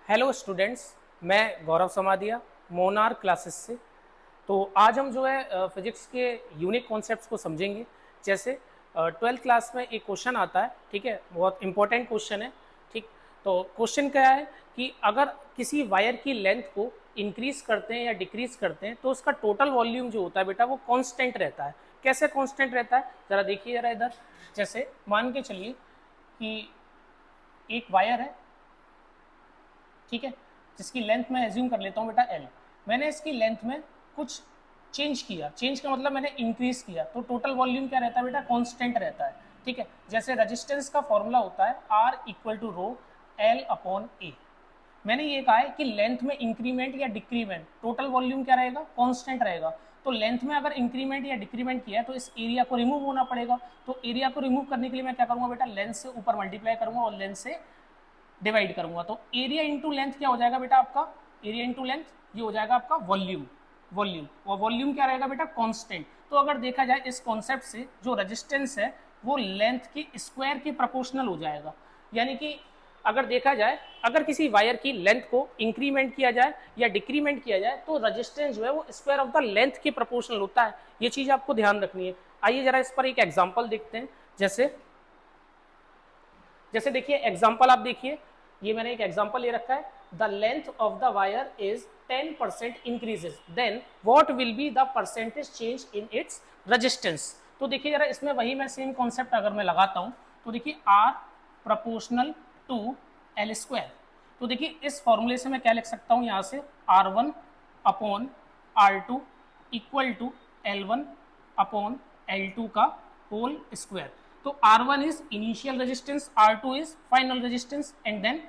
Hello students, मैं गौरव समादिया मोनार classes से। तो आज हम जो है फिजिक्स के यूनिक कॉन्सेप्ट्स को समझेंगे। जैसे 12th क्लास में एक क्वेश्चन आता है, ठीक है, बहुत इंपॉर्टेंट क्वेश्चन है। ठीक, तो क्वेश्चन क्या है कि अगर किसी वायर की लेंथ को इंक्रीज करते हैं या डिक्रीज करते हैं तो उसका टोटल वॉल्यूम जो होता है बेटा वो कांस्टेंट रहता है। कैसे कांस्टेंट रहता है, ज़रा देखिए ज़रा इधर। जैसे मान के चलिए कि एक वायर है, ठीक है, जिसकी लेंथ मैं एज्यूम कर लेता हूँ बेटा एल। मैंने इसकी लेंथ में कुछ चेंज किया, चेंज का मतलब मैंने इंक्रीज किया, तो टोटल वॉल्यूम क्या रहता है बेटा, कांस्टेंट रहता है। ठीक है, जैसे रेजिस्टेंस का फॉर्मूला होता है R equal to rho L upon A. मैंने ये कहा है कि लेंथ में इंक्रीमेंट या डिक्रीमेंट टोटल वॉल्यूम क्या रहेगा, कांस्टेंट रहेगा। तो लेंथ में अगर इंक्रीमेंट या डिक्रीमेंट किया है तो इस एरिया को रिमूव होना पड़ेगा। तो एरिया को रिमूव करने के लिए मैं क्या करूंगा बेटा, लेंथ से ऊपर मल्टीप्लाई करूंगा और लेंथ से डिवाइड करूंगा। तो एरिया इंटू लेंथ क्या हो जाएगा बेटा आपका, एरिया इंटू लेंथ ये हो जाएगा आपका वॉल्यूम। वॉल्यूम और वॉल्यूम क्या रहेगा बेटा, कांस्टेंट। तो अगर देखा जाए इस कॉन्सेप्ट से जो रेजिस्टेंस है वो लेंथ के स्क्वायर के प्रोपोर्शनल हो जाएगा। यानी कि अगर देखा जाए, अगर किसी वायर की लेंथ को इंक्रीमेंट किया जाए या डिक्रीमेंट किया जाए तो रेजिस्टेंस जो है वो स्क्वायर ऑफ द लेंथ के प्रोपोर्शनल होता है। ये चीज आपको ध्यान रखनी है। आइए जरा इस पर एक एग्जांपल देखते हैं। जैसे जैसे देखिए एग्जाम्पल आप देखिए, ये मैंने एक एग्जाम्पल ले रखा है। The length of the wire is 10% increases, then what will be the percentage change in its resistance. तो देखिए जरा इसमें वही मैं सेम कॉन्सेप्ट अगर मैं लगाता हूं तो देखिए R proportional to L square. तो देखिए इस फॉर्मूले से मैं क्या लिख सकता हूं, यहां से R one upon R two equal to L one upon L two का होल स्क्वायर। तो R1 is initial resistance, R2 is final resistance and then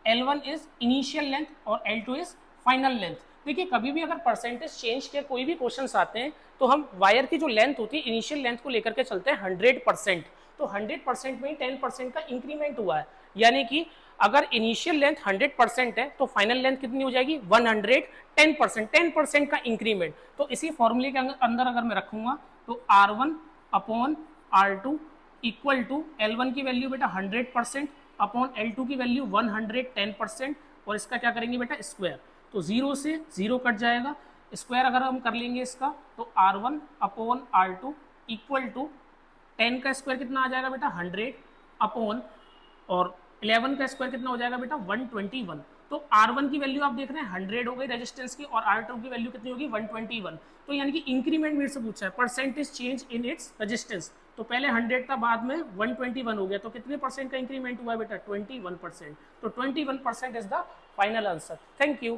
L1 is initial length और L2 is final length। देखिए कभी भी अगर percentage change के कोई भी क्वेश्चंस आते हैं तो हम वायर की जो लेंथ होती है इनिशियल लेंथ को लेकर के चलते हैं 100%। तो 100% में ही 10% का इंक्रीमेंट हुआ है। यानी कि अगर इनिशियल लेंथ 100% है तो फाइनल लेंथ कितनी हो जाएगी 110%, 10% का इंक्रीमेंट। तो इसी फॉर्मूले के अंदर अगर मैं रखूंगा तो R1 upon R2 equal to L1 की वैल्यू बेटा 100% अपॉन L2 की वैल्यू 110%, और इसका क्या करेंगे बेटा स्क्वायर। तो जीरो से जीरो कट जाएगा, स्क्वायर अगर हम कर लेंगे इसका तो R1 upon R2 equal to 10 का स्क्वायर कितना आ जाएगा बेटा 100 अपॉन, और 11 का स्क्वायर कितना हो जाएगा बेटा 121। तो R1 की वैल्यू आप देख रहे हैं 100 हो गई रेजिस्टेंस की, और R2 की वैल्यू कितनी होगी 121। तो यानी कि इंक्रीमेंट मेरे से पूछा है percentage change in its resistance. तो पहले 100 था, बाद में 121 हो गया, तो कितने परसेंट का इंक्रीमेंट हुआ है बेटा 21%। तो 21% is the final answer. Thank you.